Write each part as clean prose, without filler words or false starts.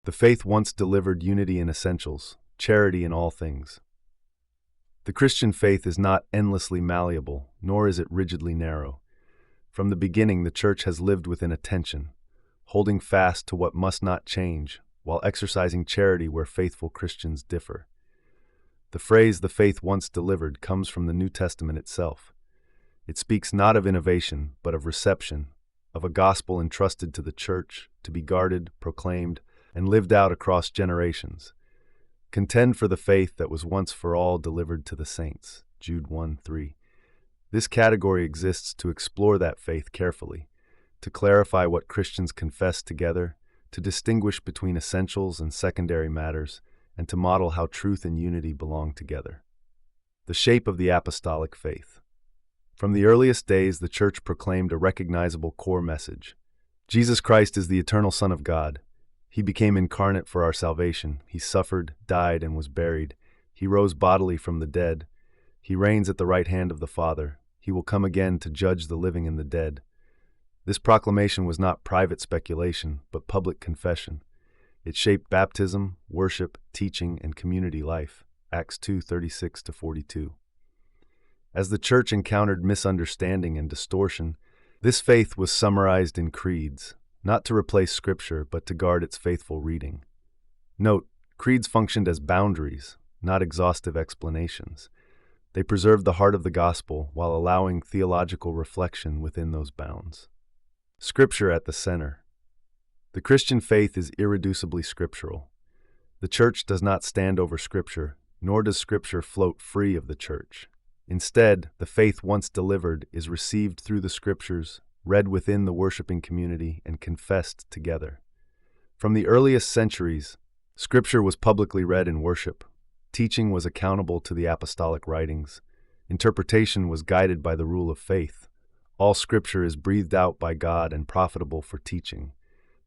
The faith once delivered unity in essentials, charity in all things. The Christian faith is not endlessly malleable, nor is it rigidly narrow. From the beginning, the Church has lived within a tension, holding fast to what must not change, while exercising charity where faithful Christians differ. The phrase, "the faith once delivered," comes from the New Testament itself. It speaks not of innovation, but of reception, of a gospel entrusted to the Church, to be guarded, proclaimed, and lived out across generations. Contend for the faith that was once for all delivered to the saints. Jude 1:3. This category exists to explore that faith carefully, to clarify what Christians confess together, to distinguish between essentials and secondary matters, and to model how truth and unity belong together. The shape of the apostolic faith. From the earliest days, the Church proclaimed a recognizable core message. Jesus Christ is the eternal Son of God. He became incarnate for our salvation. He suffered, died, and was buried. He rose bodily from the dead. He reigns at the right hand of the Father. He will come again to judge the living and the dead. This proclamation was not private speculation, but public confession. It shaped baptism, worship, teaching, and community life. Acts 2:36-42. As the Church encountered misunderstanding and distortion, this faith was summarized in creeds, not to replace Scripture, but to guard its faithful reading. Note, creeds functioned as boundaries, not exhaustive explanations. They preserved the heart of the gospel while allowing theological reflection within those bounds. Scripture at the center. The Christian faith is irreducibly scriptural. The Church does not stand over Scripture, nor does Scripture float free of the Church. Instead, the faith once delivered is received through the Scriptures, read within the worshiping community, and confessed together. From the earliest centuries, Scripture was publicly read in worship. Teaching was accountable to the apostolic writings. Interpretation was guided by the rule of faith. All Scripture is breathed out by God and profitable for teaching.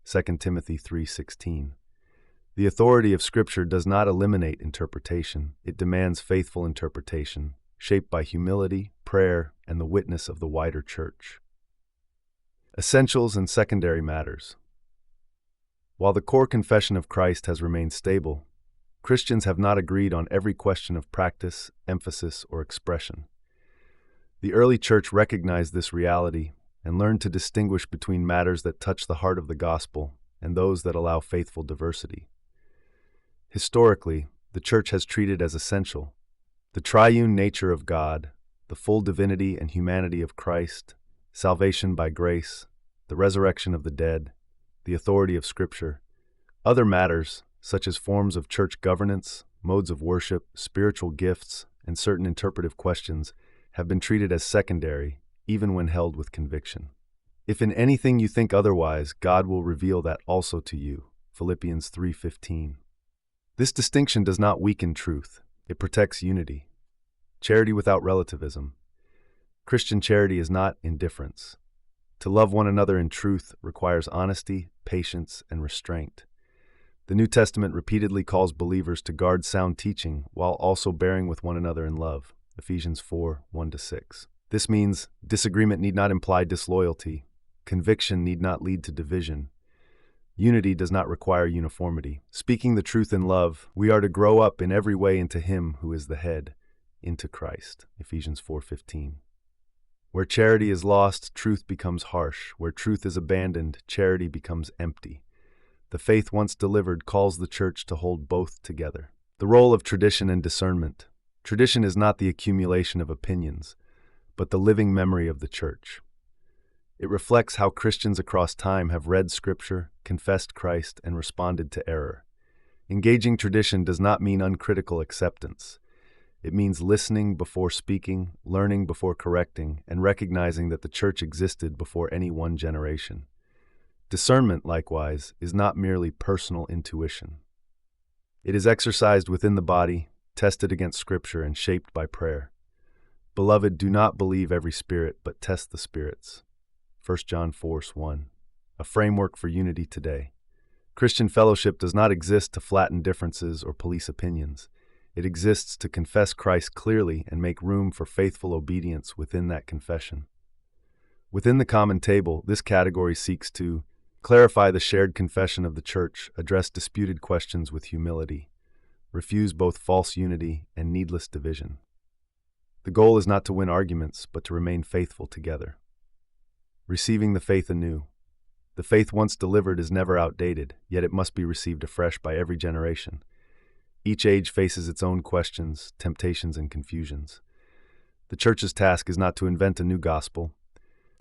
2 Timothy 3:16. The authority of Scripture does not eliminate interpretation. It demands faithful interpretation, shaped by humility, prayer, and the witness of the wider Church. Essentials and secondary matters. While the core confession of Christ has remained stable, Christians have not agreed on every question of practice, emphasis, or expression. The early Church recognized this reality and learned to distinguish between matters that touch the heart of the gospel and those that allow faithful diversity. Historically, the Church has treated as essential the triune nature of God, the full divinity and humanity of Christ, salvation by grace, the resurrection of the dead, the authority of Scripture. Other matters, such as forms of church governance, modes of worship, spiritual gifts, and certain interpretive questions, have been treated as secondary, even when held with conviction. If in anything you think otherwise, God will reveal that also to you. Philippians 3:15. This distinction does not weaken truth. It protects unity. Charity without relativism. Christian charity is not indifference. To love one another in truth requires honesty, patience, and restraint. The New Testament repeatedly calls believers to guard sound teaching while also bearing with one another in love. Ephesians 4:1-6. This means disagreement need not imply disloyalty. Conviction need not lead to division. Unity does not require uniformity. Speaking the truth in love, we are to grow up in every way into Him who is the head, into Christ. Ephesians 4:15. Where charity is lost, truth becomes harsh. Where truth is abandoned, charity becomes empty. The faith once delivered calls the Church to hold both together. The role of tradition and discernment. Tradition is not the accumulation of opinions, but the living memory of the Church. It reflects how Christians across time have read Scripture, confessed Christ, and responded to error. Engaging tradition does not mean uncritical acceptance. It means listening before speaking, learning before correcting, and recognizing that the Church existed before any one generation. Discernment, likewise, is not merely personal intuition. It is exercised within the body, tested against Scripture, and shaped by prayer. Beloved, do not believe every spirit, but test the spirits. 1 John 4:1. A framework for unity today. Christian fellowship does not exist to flatten differences or police opinions. It exists to confess Christ clearly and make room for faithful obedience within that confession. Within the common table, this category seeks to Clarify the shared confession of the Church, address disputed questions with humility, refuse both false unity and needless division. The goal is not to win arguments, but to remain faithful together. Receiving the faith anew. The faith once delivered is never outdated, yet it must be received afresh by every generation. Each age faces its own questions, temptations, and confusions. The Church's task is not to invent a new gospel,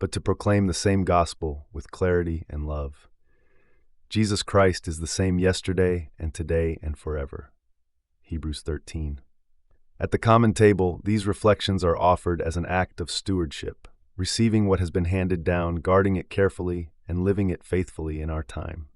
but to proclaim the same gospel with clarity and love. Jesus Christ is the same yesterday and today and forever. Hebrews 13. At the common table, these reflections are offered as an act of stewardship, receiving what has been handed down, guarding it carefully, and living it faithfully in our time.